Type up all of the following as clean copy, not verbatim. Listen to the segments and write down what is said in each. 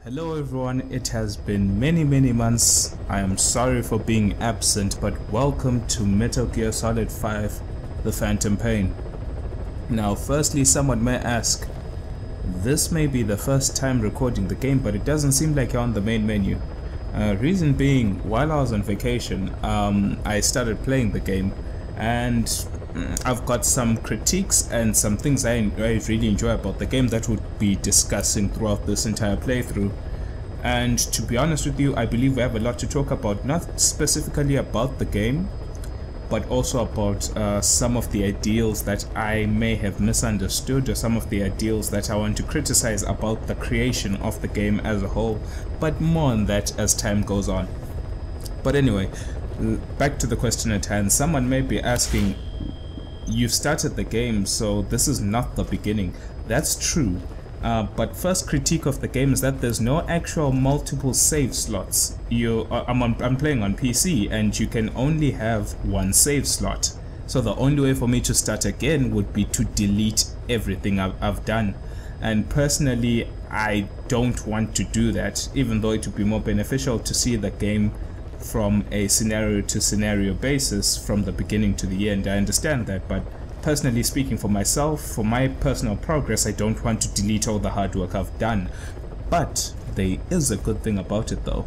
Hello everyone, it has been many months. I am sorry for being absent, but welcome to Metal Gear Solid 5 The Phantom Pain. Now firstly, someone may ask, this may be the first time recording the game, but it doesn't seem like you're on the main menu. Reason being, while I was on vacation, I started playing the game, and I've got some critiques and some things I really enjoy about the game that we'll be discussing throughout this entire playthrough. And to be honest with you, I believe we have a lot to talk about, not specifically about the game, but also about some of the ideals that I may have misunderstood, or some of the ideals that I want to criticize about the creation of the game as a whole, but more on that as time goes on. But anyway, back to the question at hand. Someone may be asking, you've started the game, so this is not the beginning. That's true, but first critique of the game is that there's no actual multiple save slots. I'm playing on PC, and you can only have one save slot, so the only way for me to start again would be to delete everything I've done. And personally, I don't want to do that, even though it would be more beneficial to see the game from a scenario to scenario basis from the beginning to the end. I understand that, but personally speaking, for myself, for my personal progress, I don't want to delete all the hard work I've done. But there is a good thing about it though.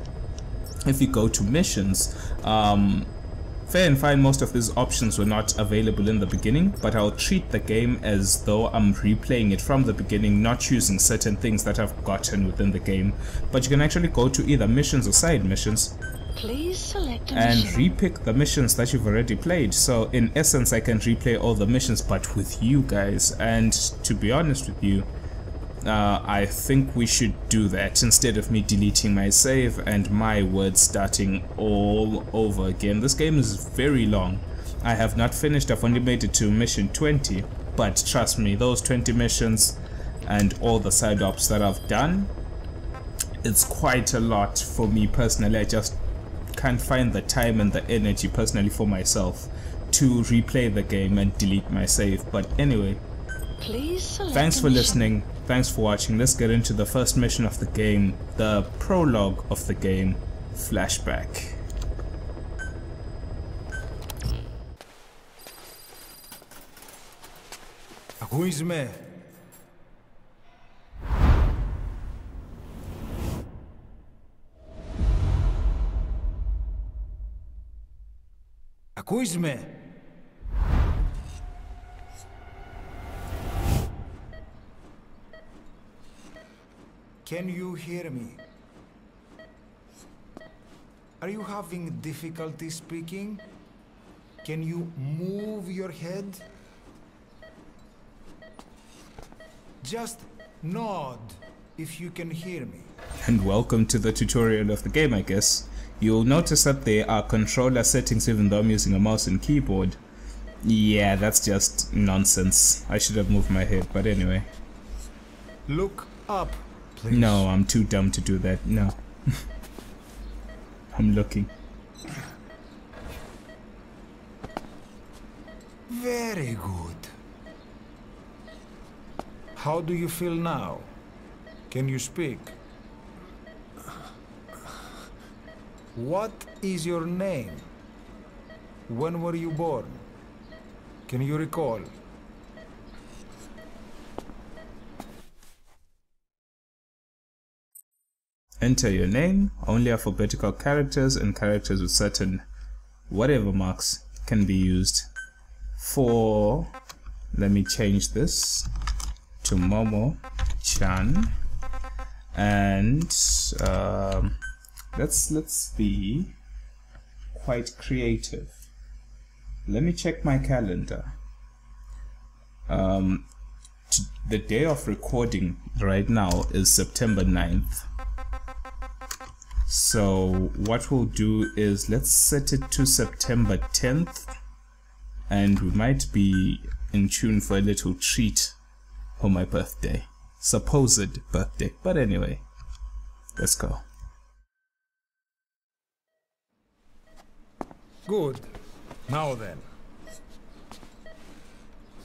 If you go to missions, fair and fine, most of these options were not available in the beginning, but I'll treat the game as though I'm replaying it from the beginning, not using certain things that I've gotten within the game. But you can actually go to either missions or side missions, please select a and mission. repick the missions that you've already played. So in essence, I can replay all the missions, but with you guys. And to be honest with you, I think we should do that instead of me deleting my save and my words starting all over again. This game is very long. I have not finished. I've only made it to mission 20, but trust me, those 20 missions and all the side ops that I've done, it's quite a lot for me personally. I just can't find the time and the energy personally for myself to replay the game and delete my save. But anyway, please select thanks a for mission. listening, thanks for watching. Let's get into the first mission of the game, the prologue of the game, Flashback. Ακούεις με? Ακούεις με? Can you hear me? Are you having difficulty speaking? Can you move your head? Just nod if you can hear me. And welcome to the tutorial of the game, I guess. You'll notice that there are controller settings even though I'm using a mouse and keyboard. Yeah, that's just nonsense. I should have moved my head, but anyway. Look up, please. No, I'm too dumb to do that. No. I'm looking. Very good. How do you feel now? Can you speak? What is your name? When were you born? Can you recall? Enter your name. Only alphabetical characters and characters with certain whatever marks can be used. For, let me change this to Momo-chan, and let's be quite creative. Let me check my calendar. The day of recording right now is September 9th. So what we'll do is let's set it to September 10th, and we might be in tune for a little treat for my birthday. Supposed birthday, but anyway, let's go. Good. Now then.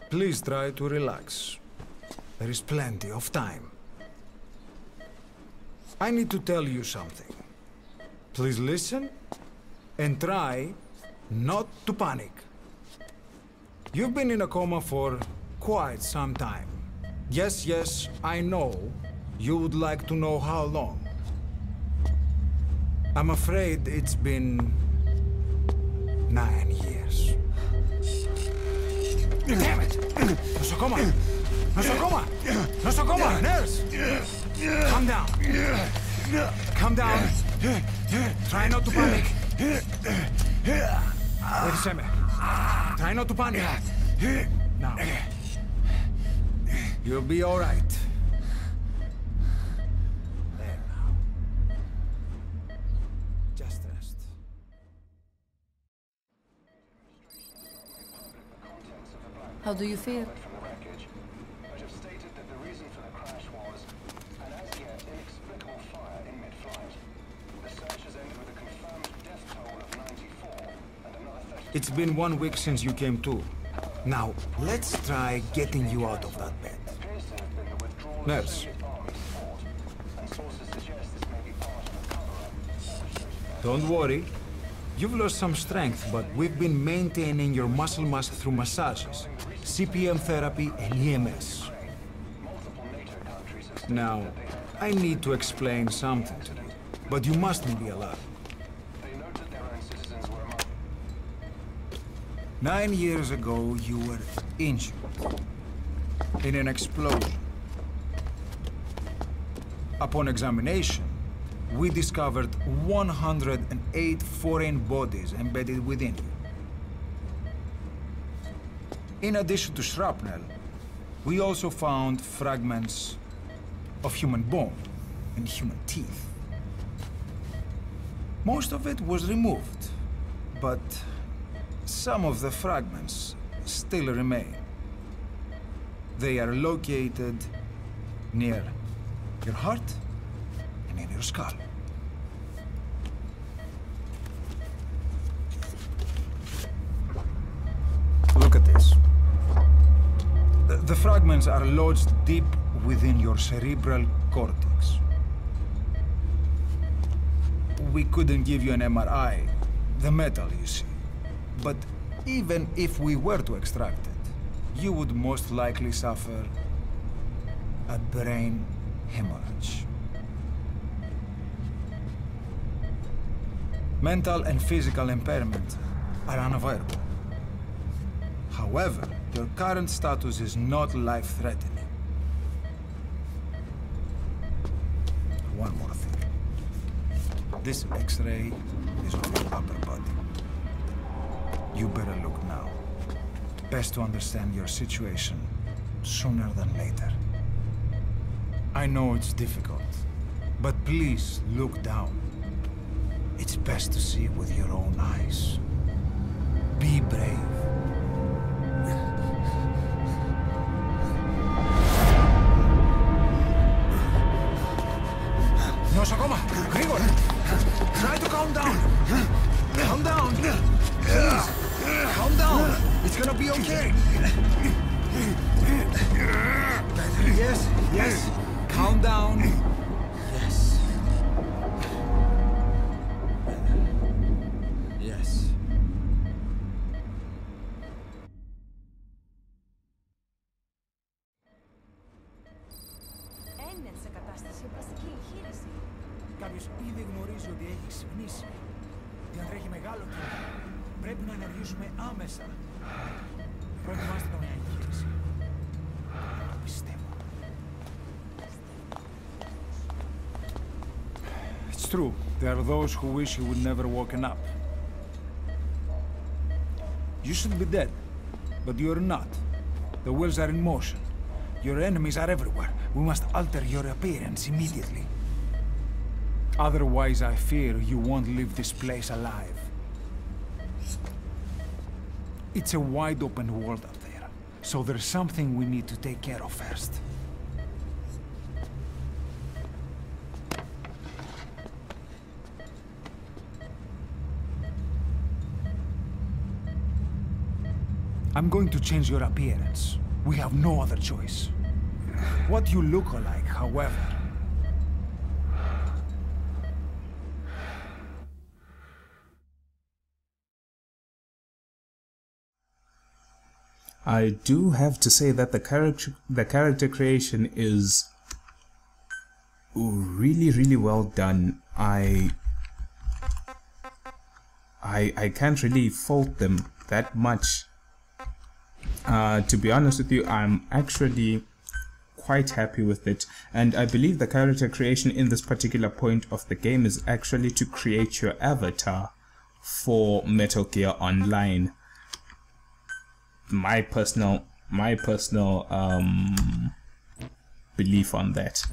Please try to relax. There is plenty of time. I need to tell you something. Please listen and try not to panic. You've been in a coma for quite some time. Yes, I know you would like to know how long. I'm afraid it's been 9 years. Damn it! Nosocoma! Nosocoma! Nosocoma! Nurse! Calm down. Calm down. Try not to panic. Wait a second. Try not to panic. Now. You'll be all right. There now. Just rest. How do you feel? It's been 1 week since you came to. Now, let's try getting you out of that bed. Nurse. Don't worry. You've lost some strength, but we've been maintaining your muscle mass through massages, CPM therapy, and EMS. Now, I need to explain something to you, but you mustn't be alarmed. 9 years ago, you were injured in an explosion. Upon examination, we discovered 108 foreign bodies embedded within you. In addition to shrapnel, we also found fragments of human bone and human teeth. Most of it was removed, but some of the fragments still remain. They are located near your heart and in your skull. Look at this. The fragments are lodged deep within your cerebral cortex. We couldn't give you an MRI, the metal, you see. But even if we were to extract it, you would most likely suffer a brain hemorrhage. Mental and physical impairment are unavoidable. However, your current status is not life-threatening. One more thing. This X-ray is of your upper body. You better look now. Best to understand your situation sooner than later. I know it's difficult, but please look down. It's best to see with your own eyes. Be brave. Nosocoma! Grigor! Try to calm down! Calm down! Please! Calm down! It's gonna be okay! Yes, yes! Calm down! Yes. Yes. Έμεινε σε κατάσταση πλαστική εγχείρηση. Κάποιος ήδη γνωρίζει ότι έχει ξυπνήσει. Διατρέχει μεγάλο κίνδυνο. Πρέπει να ενεργήσουμε άμεσα. Προετοιμάστε τον για εγχείρηση. Το πιστεύω. It's true. There are those who wish you would never woken up. You should be dead, but you're not. The wheels are in motion. Your enemies are everywhere. We must alter your appearance immediately. Otherwise, I fear you won't leave this place alive. It's a wide open world out there, so there's something we need to take care of first. I'm going to change your appearance. We have no other choice. What you look like, however, I do have to say that the character creation is really well done. I can't really fault them that much. To be honest with you, I'm actually quite happy with it, and I believe the character creation in this particular point of the game is actually to create your avatar for Metal Gear Online. My personal belief on that.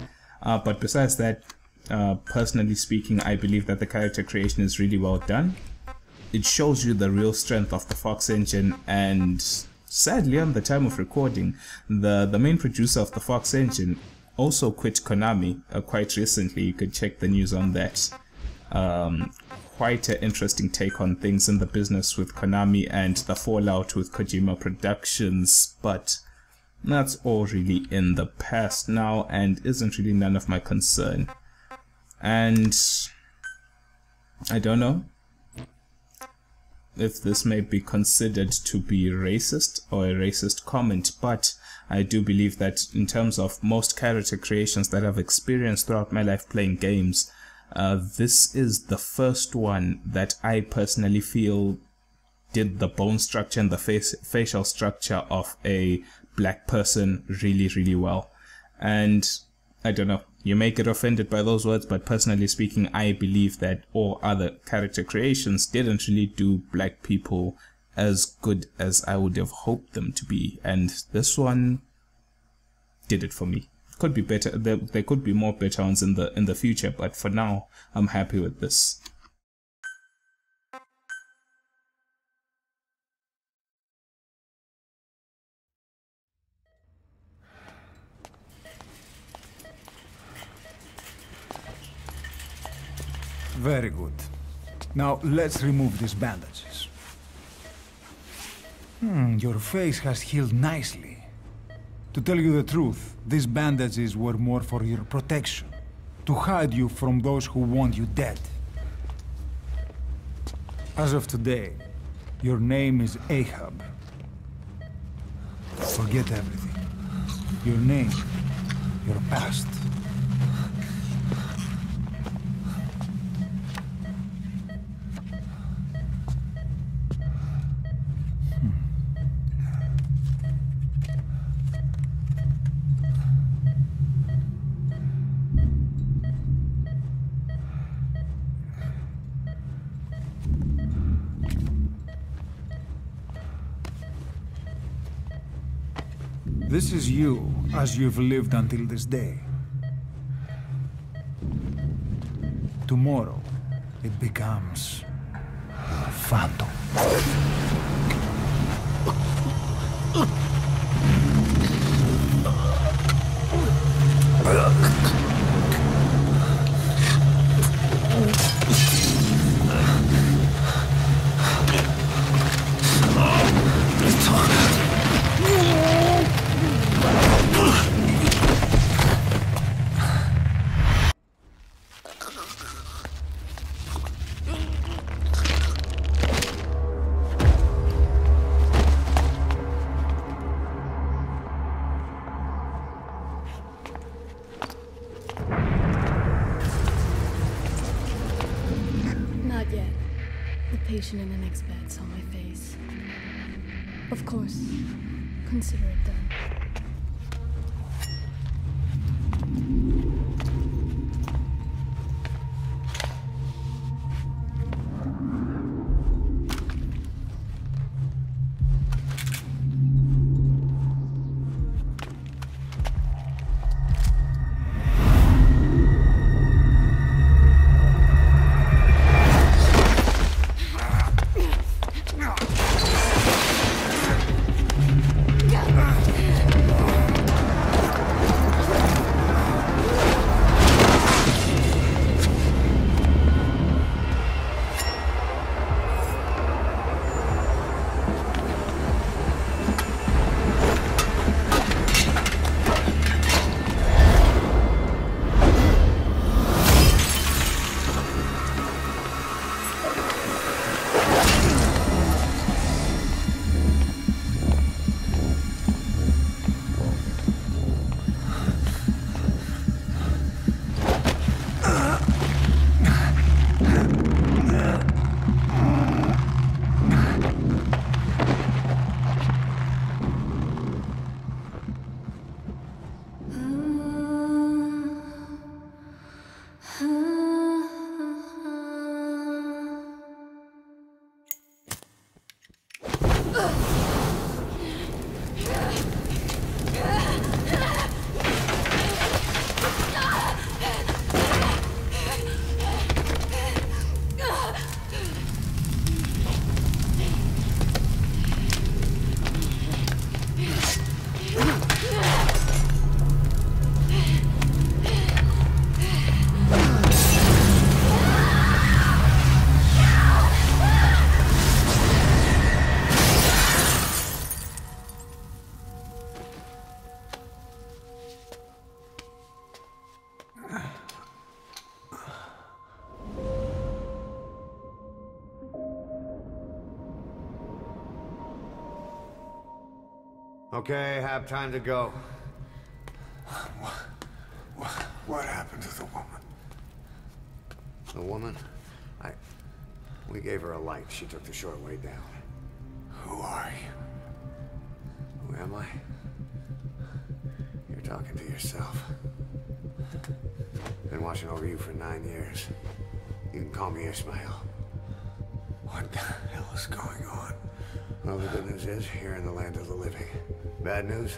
But besides that, personally speaking, I believe that the character creation is really well done. It shows you the real strength of the Fox engine, and sadly, on the time of recording, the main producer of the Fox engine also quit Konami quite recently. You could check the news on that. Quite an interesting take on things in the business with Konami and the fallout with Kojima Productions, but that's all really in the past now and isn't really none of my concern. And I don't know if this may be considered to be racist or a racist comment, but I do believe that in terms of most character creations that I've experienced throughout my life playing games, this is the first one that I personally feel did the bone structure and the facial structure of a black person really well. And I don't know, you may get offended by those words, but personally speaking, I believe that all other character creations didn't really do black people as good as I would have hoped them to be, and this one did it for me. Could be better. There could be more better ones in the future, but for now, I'm happy with this. Very good. Now let's remove these bandages. Your face has healed nicely. To tell you the truth, these bandages were more for your protection, to hide you from those who want you dead. As of today, your name is Ahab. Forget everything. Your name, your past. This is you, as you've lived until this day. Tomorrow, it becomes a phantom. patient in the next bed saw my face. Of course, consider it done. Okay, have time to go. What happened to the woman? The woman? We gave her a light. She took the short way down. Who are you? Who am I? You're talking to yourself. Been watching over you for 9 years. You can call me Ishmael. What the hell is going on? Well, the good news is, you're in the land of the living. Bad news?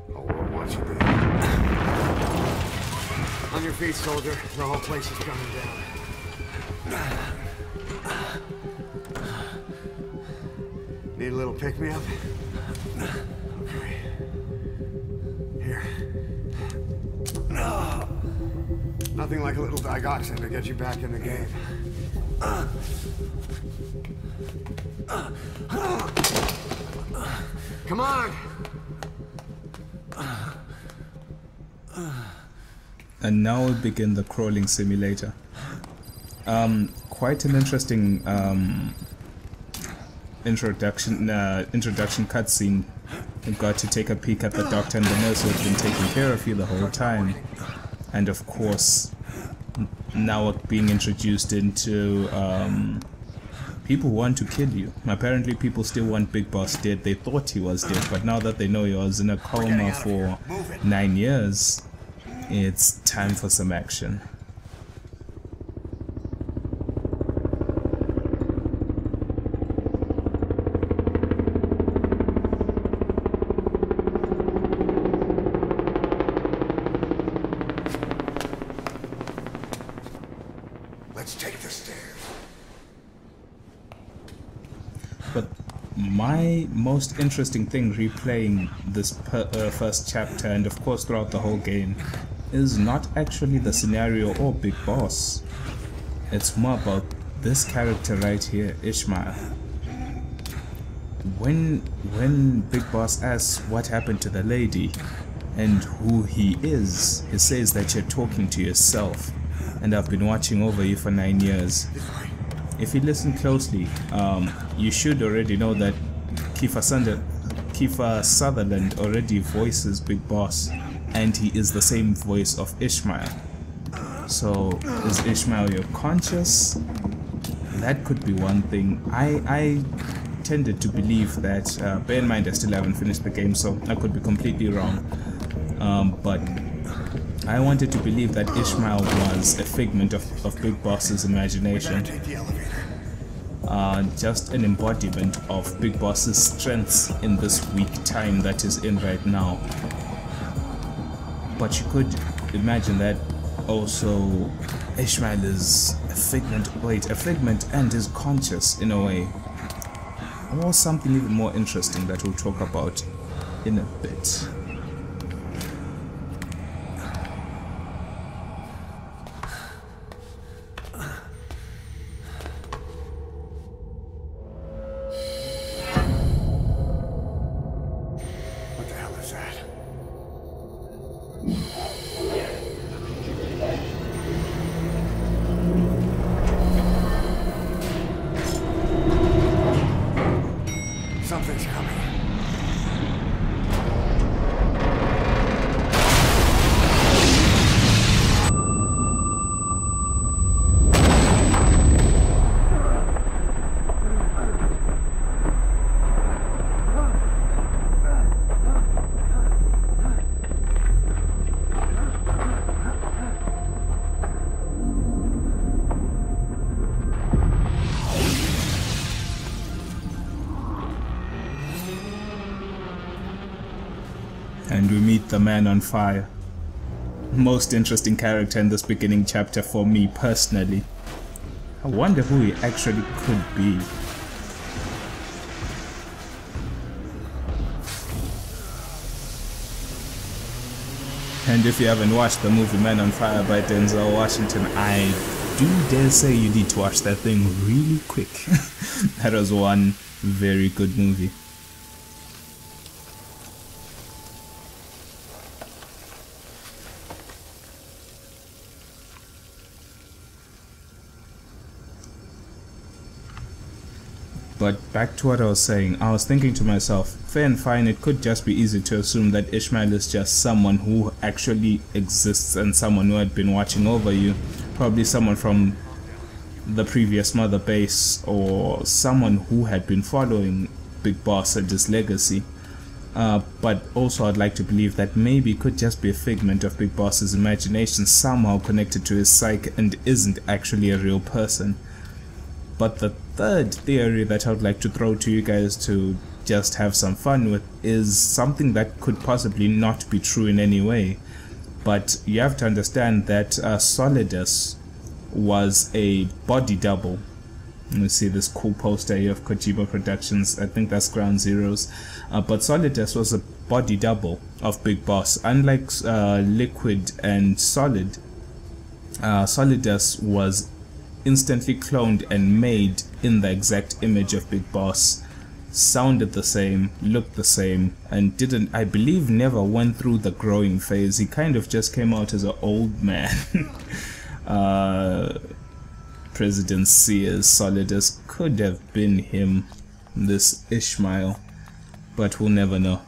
The whole world wants you dead. On your feet, soldier. The whole place is coming down. Need a little pick-me-up? Okay. Here. Nothing like a little digoxin to get you back in the game. Come on! And now we begin the crawling simulator. Quite an interesting introduction cutscene. You got to take a peek at the doctor and the nurse who have been taking care of you the whole time, and of course, now we're being introduced into people who want to kill you. Apparently, people still want Big Boss dead. They thought he was dead, but now that they know he was in a coma for 9 years, it's time for some action. Let's take the stairs. But my most interesting thing replaying this first chapter, and of course throughout the whole game, is not actually the scenario or Big Boss. It's more about this character right here, Ishmael. When Big Boss asks what happened to the lady and who he is, he says that you're talking to yourself, and I've been watching over you for 9 years. If you listen closely, you should already know that Kiefer Sutherland already voices Big Boss, and he is the same voice of Ishmael. So, is Ishmael your conscious? That could be one thing. I tended to believe that, bear in mind I still haven't finished the game, so I could be completely wrong. But I wanted to believe that Ishmael was a figment of Big Boss's imagination. Just an embodiment of Big Boss's strengths in this weak time that is in right now. But you could imagine that also Ishmael is a figment and is conscious in a way. Or something even more interesting that we'll talk about in a bit. Something's coming. And we meet the Man on Fire. Most interesting character in this beginning chapter for me personally. I wonder who he actually could be. And if you haven't watched the movie Man on Fire by Denzel Washington, I do dare say you need to watch that thing really quick. That was one very good movie. But back to what I was saying, I was thinking to myself, fair and fine, it could just be easy to assume that Ishmael is just someone who actually exists and someone who had been watching over you. Probably someone from the previous mother base, or someone who had been following Big Boss and his legacy. But also I'd like to believe that maybe it could just be a figment of Big Boss's imagination, somehow connected to his psyche and isn't actually a real person. But the third theory that I would like to throw to you guys to just have some fun with is something that could possibly not be true in any way. But you have to understand that Solidus was a body double. You see this cool poster here of Kojima Productions. I think that's Ground Zeroes. But Solidus was a body double of Big Boss. Unlike Liquid and Solid, Solidus was instantly cloned and made in the exact image of Big Boss, sounded the same, looked the same, and didn't, I believe, never went through the growing phase. He kind of just came out as an old man. President Sears Solidus could have been him, this Ishmael, but we'll never know.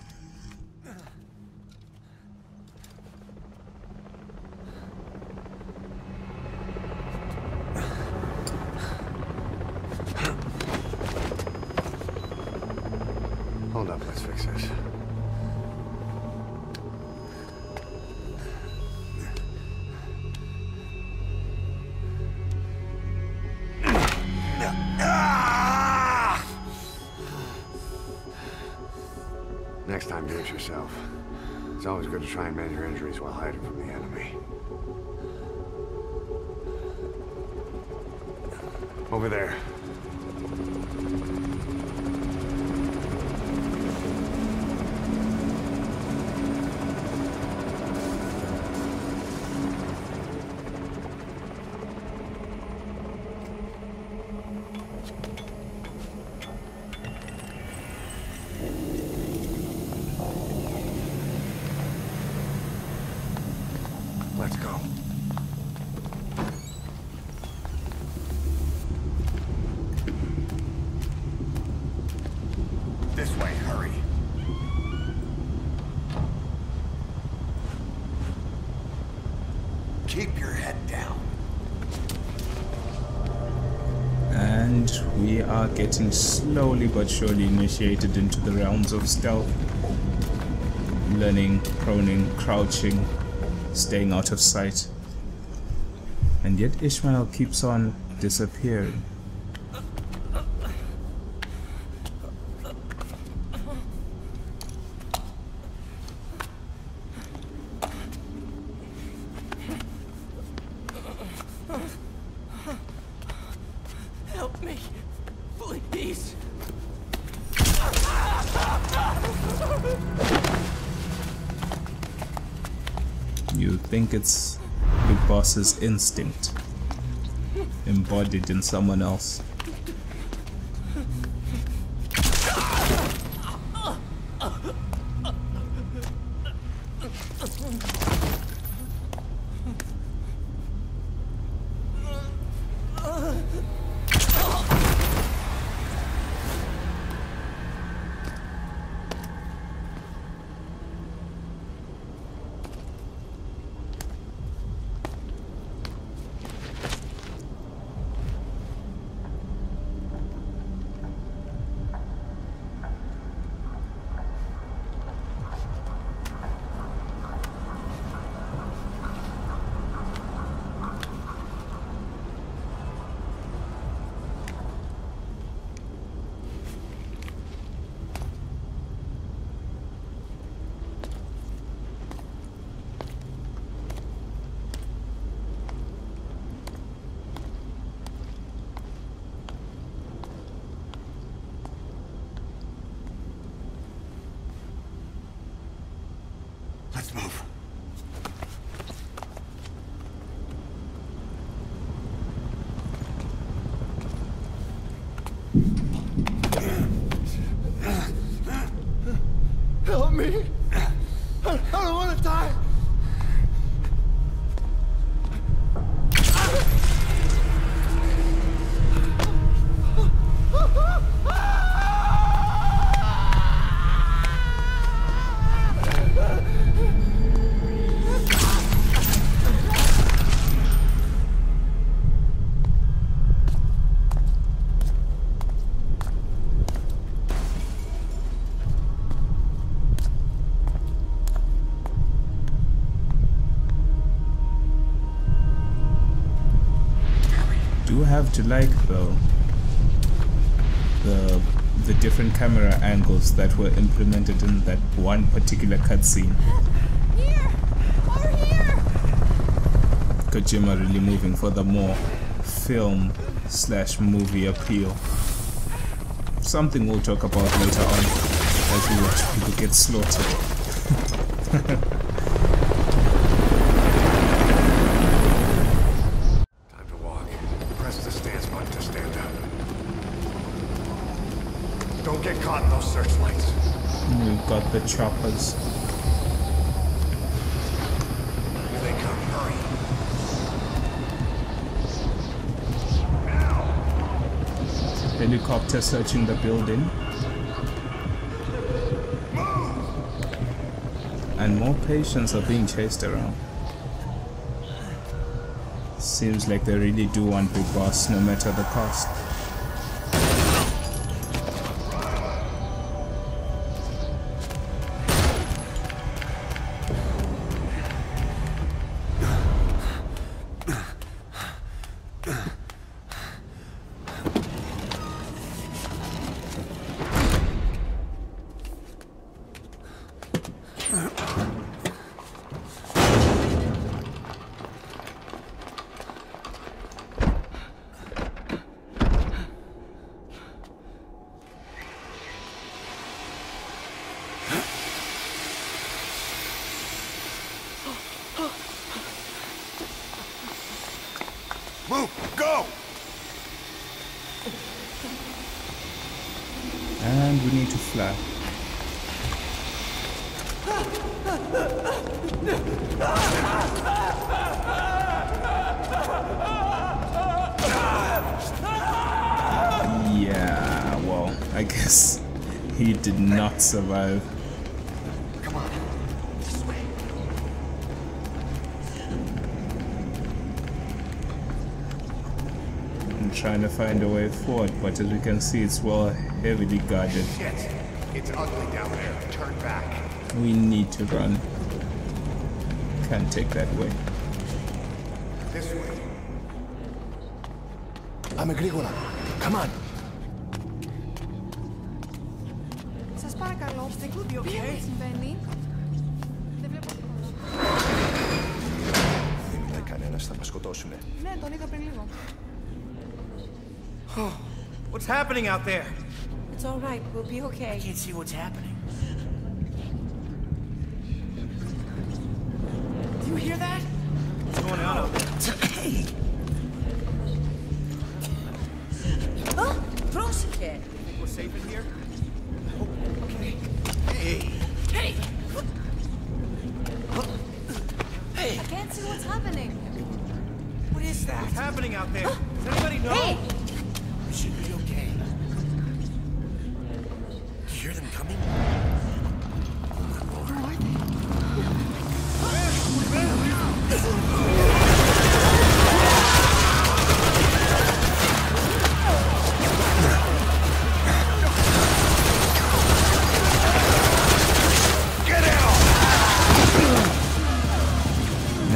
Hold up, let's fix this. Next time, do it yourself. It's always good to try and mend your injuries while hiding from the enemy. Over there. Let's go. This way, hurry. Keep your head down. And we are getting slowly but surely initiated into the realms of stealth. Learning, proning, crouching, staying out of sight. And yet Ishmael keeps on disappearing. Help me, please. You think it's Big Boss's instinct embodied in someone else. Help me! I don't want to die! Have to like though the different camera angles that were implemented in that one particular cutscene. Here! Over here! Kojima really moving for the more film/movie appeal. Something we'll talk about later on as we watch people get slaughtered. We've got the choppers. Here they come, hurry. Helicopter searching the building. And more patients are being chased around. Seems like they really do want Big Boss no matter the cost. Move! Go! And we need to fly. Yeah, well, I guess he did not survive. Come on. This way. I'm trying to find a way forward, but as we can see, it's well heavily guarded. Shit! It's ugly down there. Turn back. We need to run. Can't take that way. This way. Πάμε γρήγορα. Come on. Σας παρακαλώ, τι συμβαίνει? Δεν βλέπω τίποτα. Δεν ήταν κανένας, θα μας σκοτώσουνε. Ναι, τον είδα πριν λίγο. What's happening out there? It's all right. We'll be okay. I can't see what's happening. Do you hear that? What's going on out there? Hey! Oh, πρόσεχε. Think we're safe in here? Oh, okay. Hey! Hey! Hey! I can't see what's happening. What is that? What's happening out there? Does anybody know? Hey! We should be okay. You hear them coming?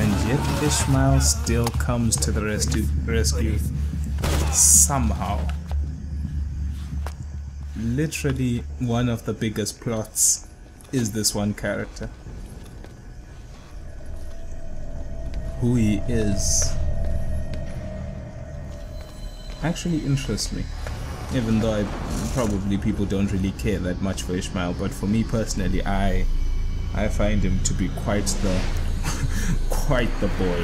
And yet Ishmael still comes to the rescue somehow. Literally one of the biggest plots is this one character. Who he is actually interests me, even though probably people don't really care that much for Ishmael, but for me personally, I find him to be quite the quite the boy,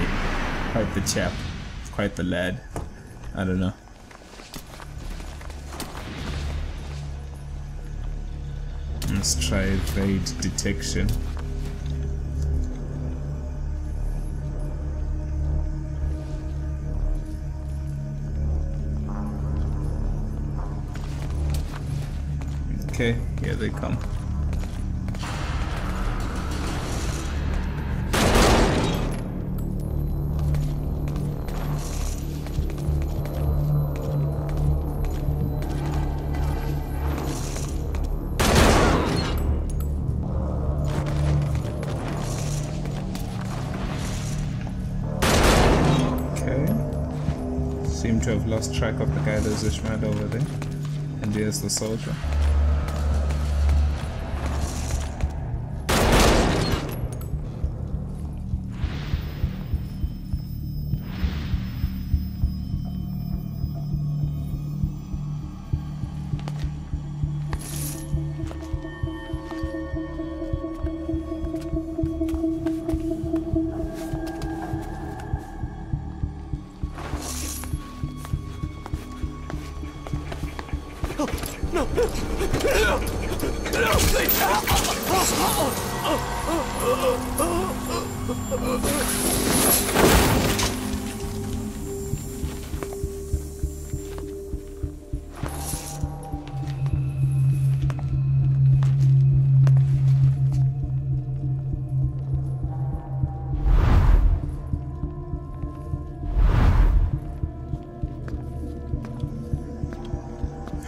quite the chap, quite the lad. I don't know. Let's try evade detection. Okay, here they come. Seem to have lost track of the guy that's Ishmael over there. And there's the soldier.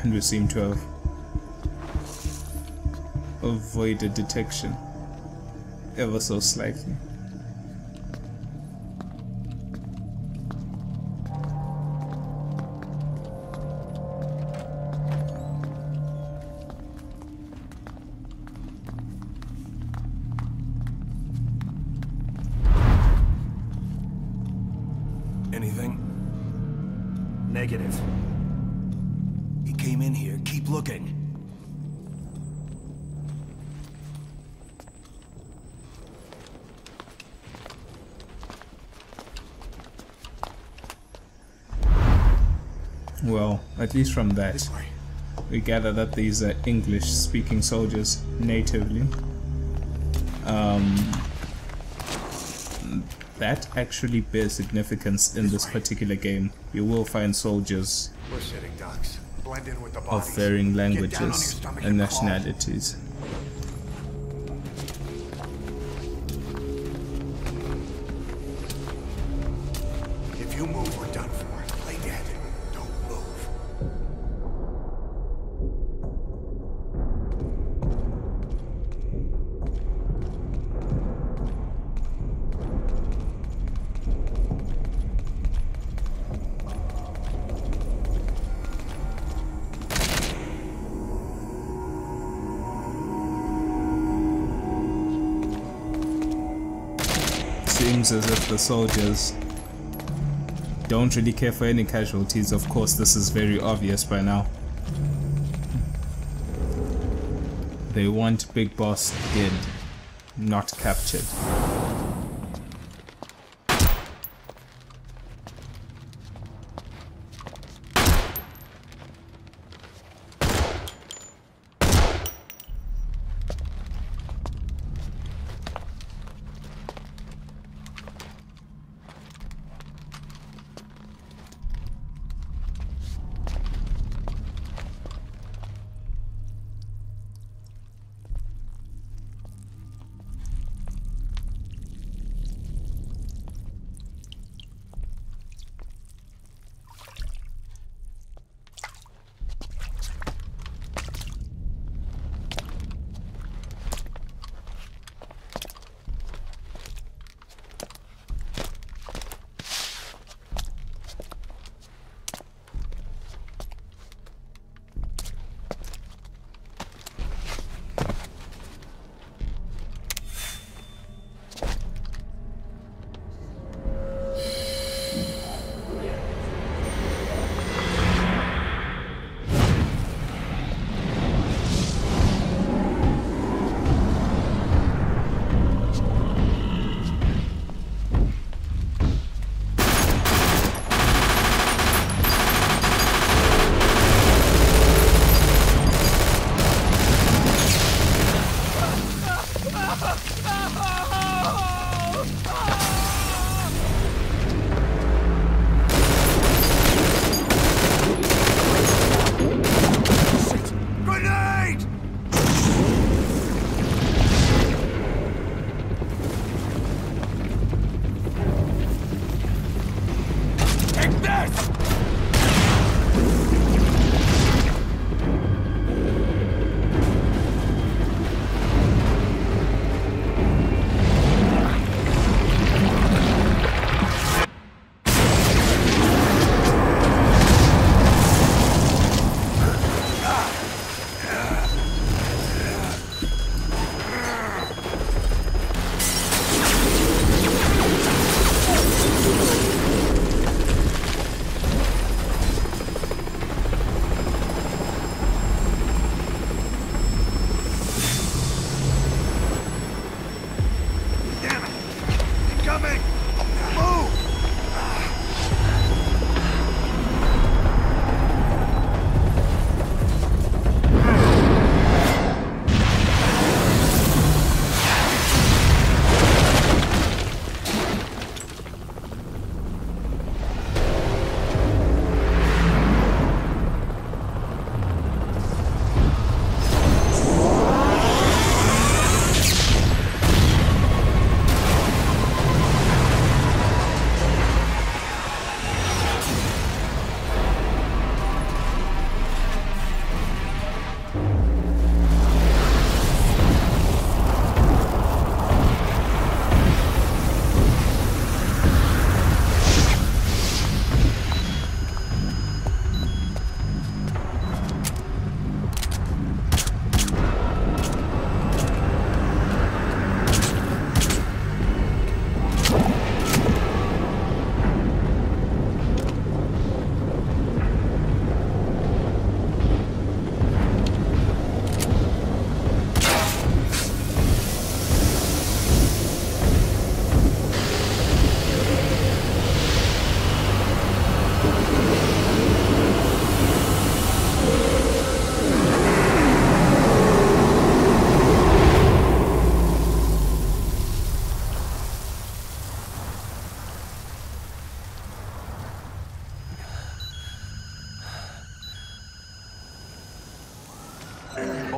And we seem to have avoided detection ever so slightly. Anything? Negative. He came in here. Keep looking. Well, at least from that, we gather that these are English-speaking soldiers natively. That actually bears significance in this particular game. You will find soldiers We're sitting ducks. Blend in with the of bodies. varying Get down on your languages stomach and crawl. nationalities. If you move, we're done for. Lay dead. Don't move. Seems as if the soldiers don't really care for any casualties. Of course, this is very obvious by now. They want Big Boss dead, not captured.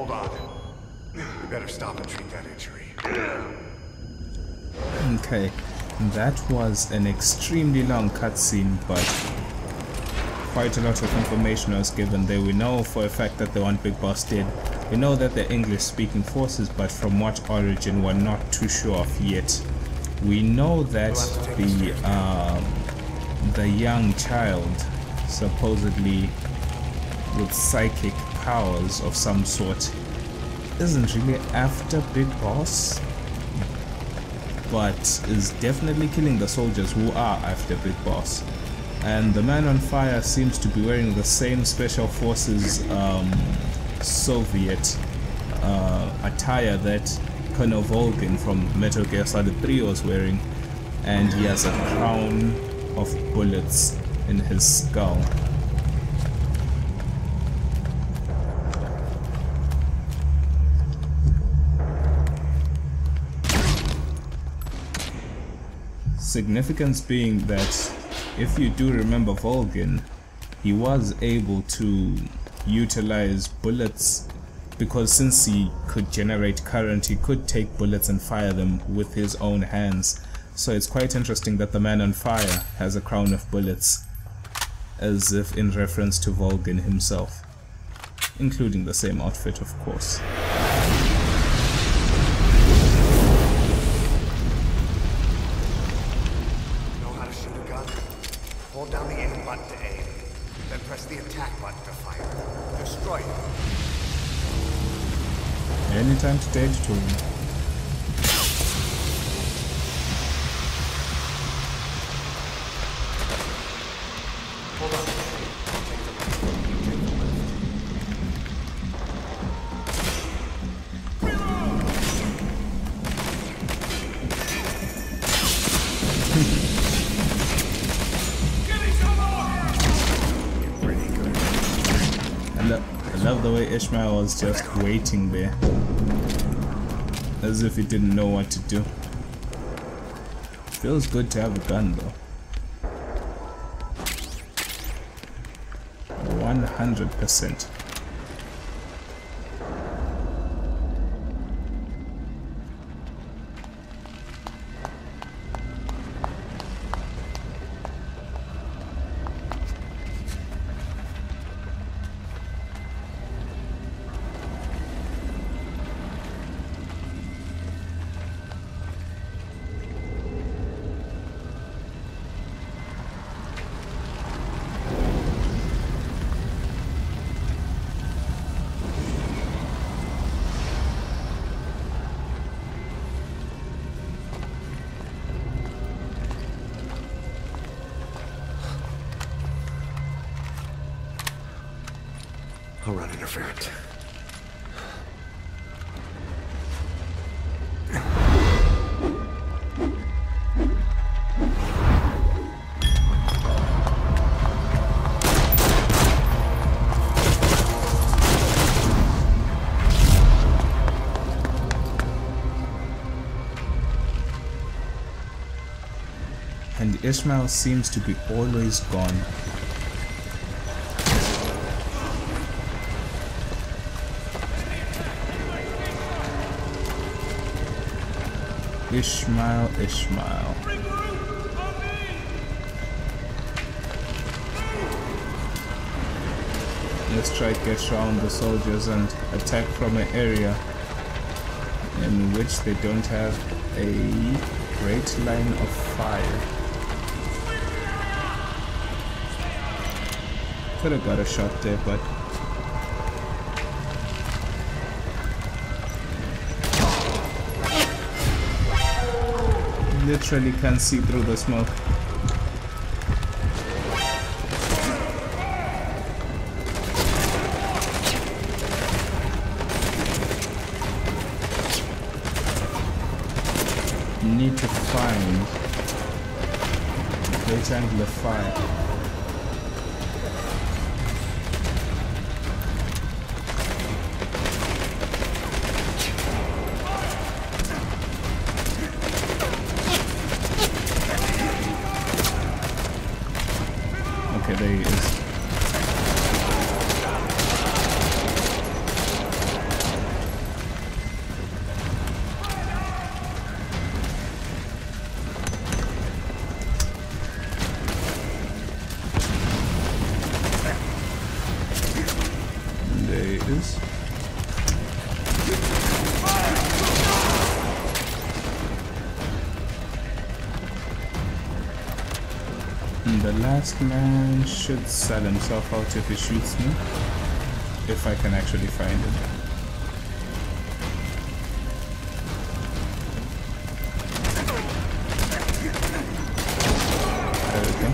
Hold on. We better stop and treat that injury. Okay, that was an extremely long cutscene, but quite a lot of information was given there. We know for a fact that the one Big Boss did. We know that they're English-speaking forces, but from what origin we're not too sure of yet. We know that the young child, supposedly with psychic powers of some sort, isn't really after Big Boss, but is definitely killing the soldiers who are after Big Boss. And the man on fire seems to be wearing the same Special Forces Soviet attire that Colonel Volgin from Metal Gear Solid 3 was wearing, and he has a crown of bullets in his skull. Significance being that if you do remember Volgin, he was able to utilize bullets because since he could generate current, he could take bullets and fire them with his own hands. So it's quite interesting that the man on fire has a crown of bullets, as if in reference to Volgin himself, including the same outfit, of course. Hold down the aim button to aim, then press the attack button to fire. Destroy it. Anytime to stage 2. Hold on. I love the way Ishmael was just waiting there, as if he didn't know what to do. Feels good to have a gun though. 100%. I'll run interference. And Ishmael seems to be always gone. Ishmael. Let's try to get around the soldiers and attack from an area in which they don't have a great line of fire. Could have got a shot there, but literally can't see through the smoke. Need to find a great angle of fire. Okay, there he is. is. And the last man should sell himself out if he shoots me. If I can actually find him. There we go.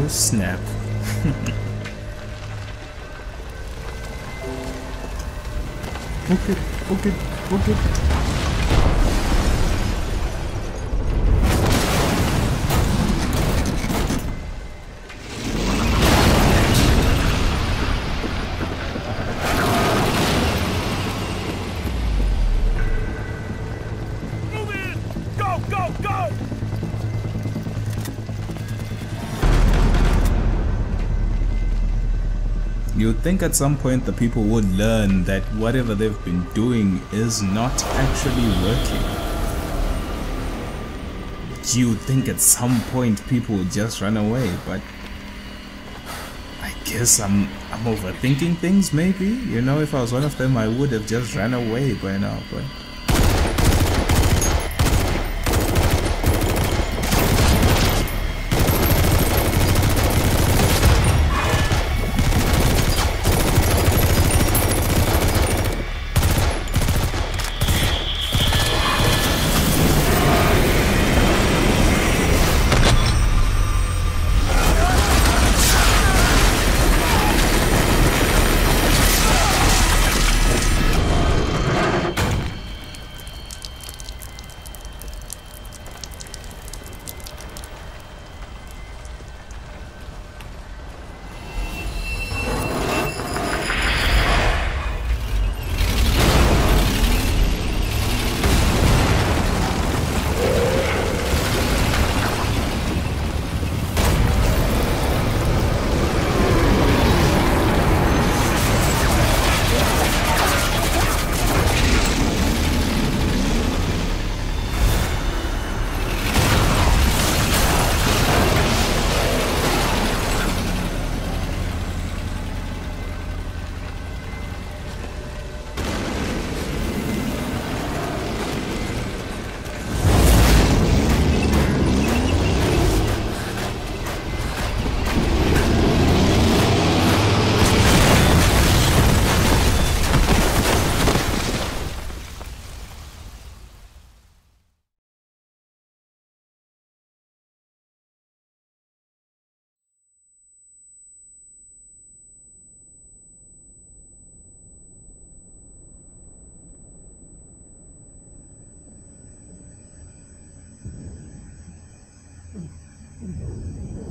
Snap. Book it, book it, book it. Move in! Go, go, go! You'd think at some point the people would learn that whatever they've been doing is not actually working. You'd think at some point people would just run away, but I guess I'm overthinking things maybe. You know, if I was one of them I would have just ran away by now, but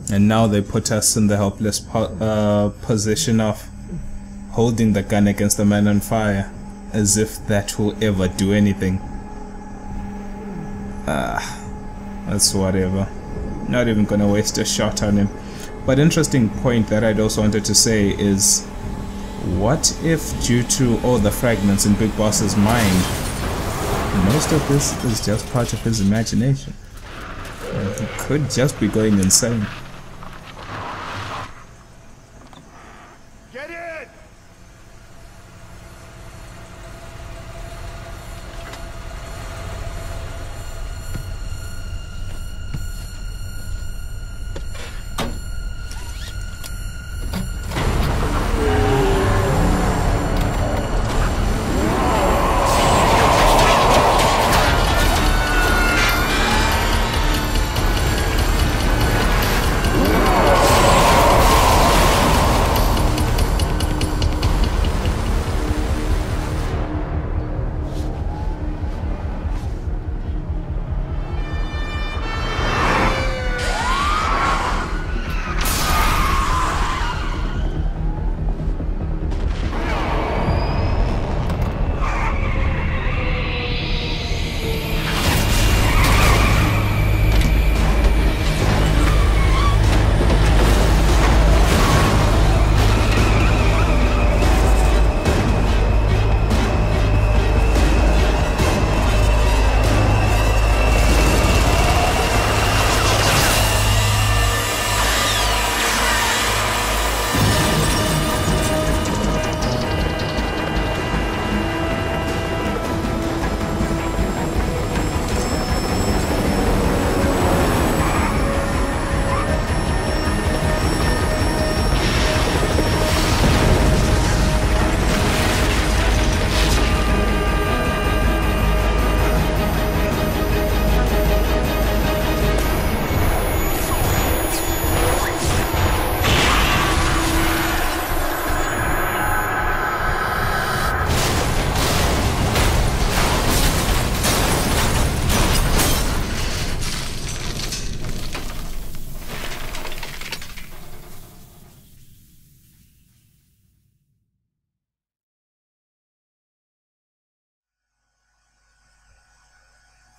And now they put us in the helpless position of holding the gun against the man on fire, as if that will ever do anything. That's whatever. Not even gonna waste a shot on him. But interesting point that I'd also wanted to say is, what if due to all the fragments in Big Boss's mind, most of this is just part of his imagination? He could just be going insane. Get in!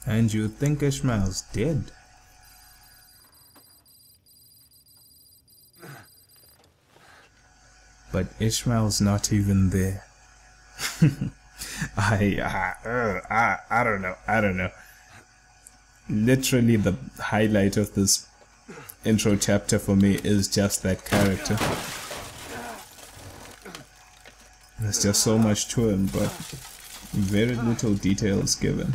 And you think Ishmael's dead? But Ishmael's not even there. I don't know. Literally the highlight of this intro chapter for me is just that character. There's just so much to him, but very little details given.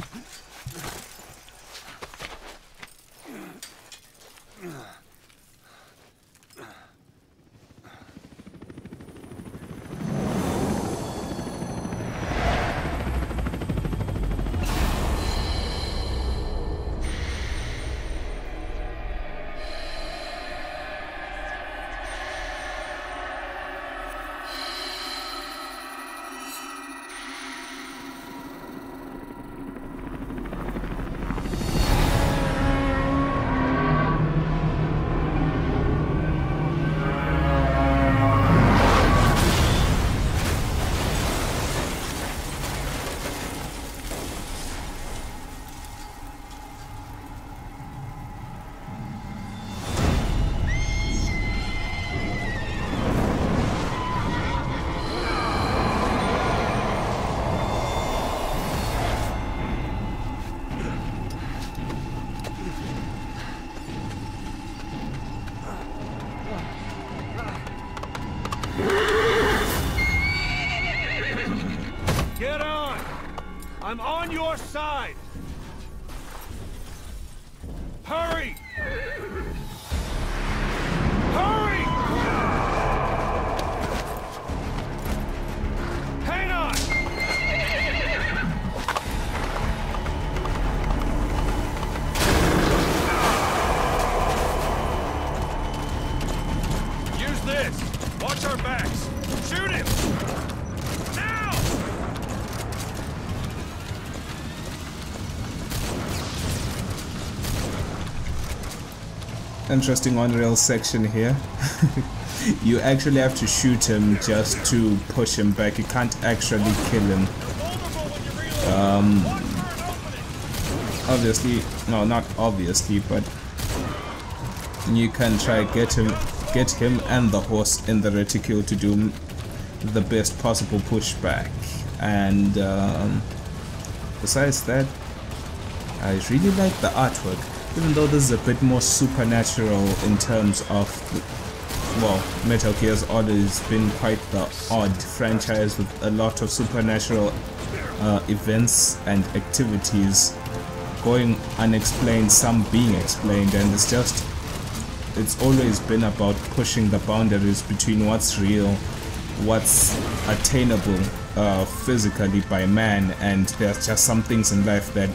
I'm on your side! Hurry! Hurry! Hang on! Use this! Watch our backs! Shoot him! Now! interesting on-rail section here. You actually have to shoot him just to push him back. You can't actually kill him. Obviously, no, not obviously, but you can try get him and the horse in the reticule to do the best possible pushback. And besides that, I really like the artwork, even though this is a bit more supernatural in terms of, well, Metal Gear's always been quite the odd franchise with a lot of supernatural events and activities going unexplained, some being explained, and it's always been about pushing the boundaries between what's real, what's attainable physically by man, and there's just some things in life that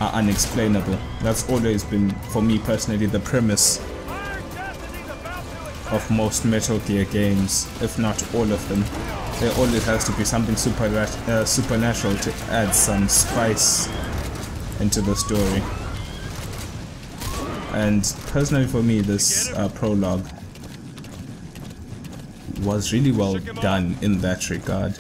are unexplainable. That's always been, for me personally, the premise of most Metal Gear games, if not all of them. There always has to be something supernatural to add some spice into the story. And personally for me, this prologue was really well done in that regard.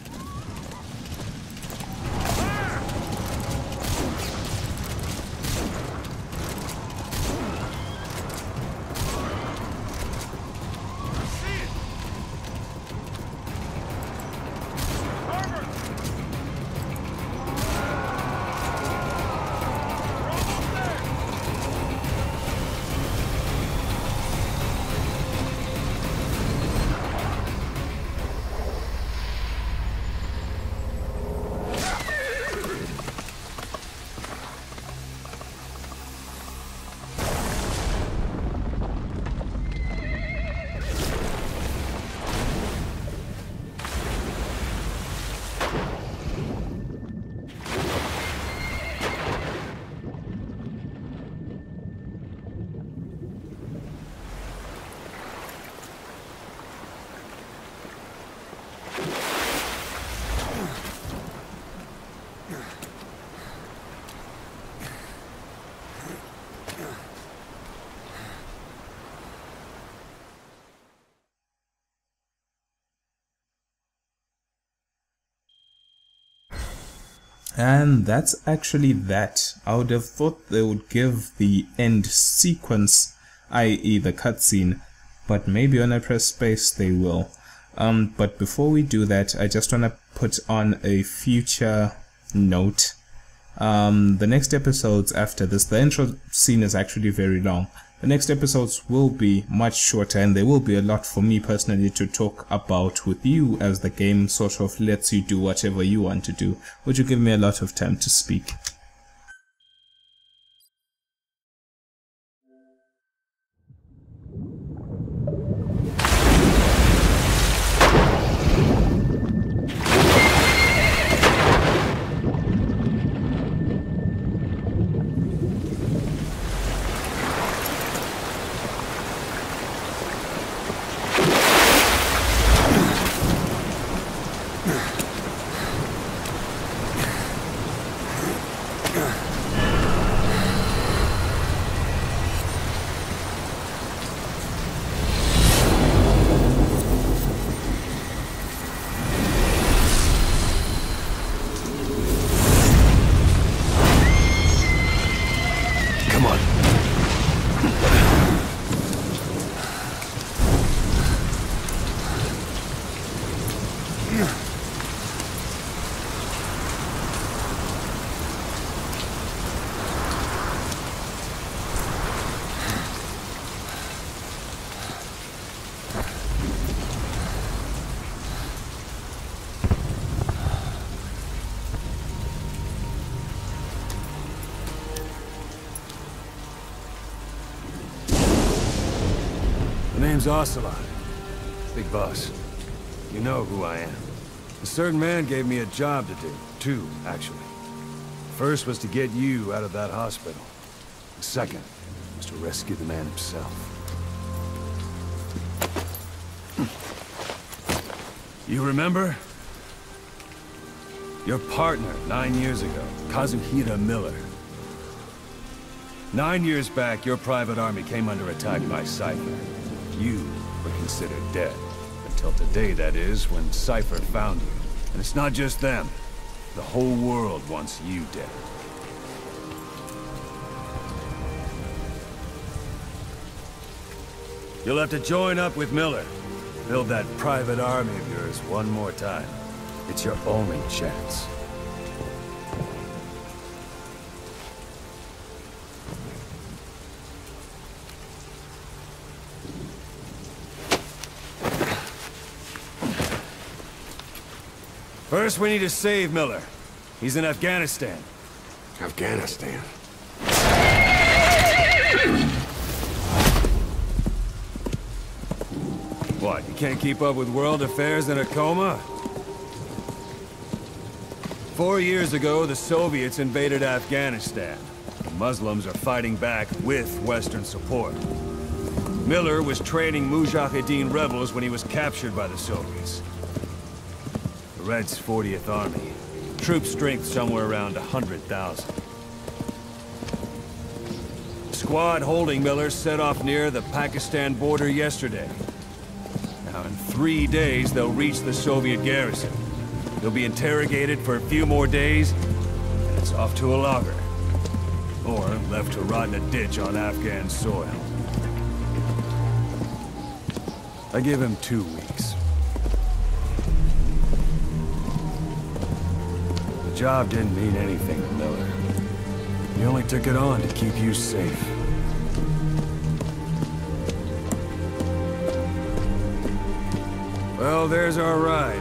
And that's actually that. I would have thought they would give the end sequence, i.e. the cutscene, but maybe when I press space they will. But before we do that, I just want to put on a future note. The next episodes after this, the intro scene is actually very long. The next episodes will be much shorter, and there will be a lot for me personally to talk about with you, as the game sort of lets you do whatever you want to do, which will give me a lot of time to speak. Name's Ocelot. Big boss. You know who I am. A certain man gave me a job to do. Two, actually. First was to get you out of that hospital. The second was to rescue the man himself. You remember? Your partner 9 years ago, Kazuhira Miller. 9 years back, your private army came under attack by Cypher. You were considered dead. Until today, that is, when Cypher found you. And it's not just them. The whole world wants you dead. You'll have to join up with Miller. Build that private army of yours one more time. It's your only chance. First, we need to save Miller. He's in Afghanistan. Afghanistan? What, you can't keep up with world affairs in a coma? 4 years ago, the Soviets invaded Afghanistan. The Muslims are fighting back with Western support. Miller was training Mujahideen rebels when he was captured by the Soviets. The Reds' 40th Army. Troop strength somewhere around 100,000. The squad holding Miller set off near the Pakistan border yesterday. Now, in 3 days, they'll reach the Soviet garrison. They'll be interrogated for a few more days, and it's off to a lager. Or left to rot in a ditch on Afghan soil. I give him 2 weeks. The job didn't mean anything to Miller. He only took it on to keep you safe. Well, there's our ride.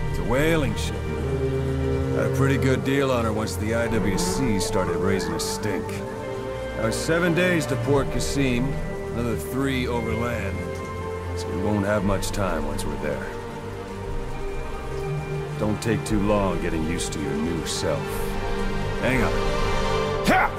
It's a whaling ship. Had a pretty good deal on her once the IWC started raising a stink. Now it's 7 days to Port Qasim, another 3 overland. So we won't have much time once we're there. Don't take too long getting used to your new self. Hang on. Ha!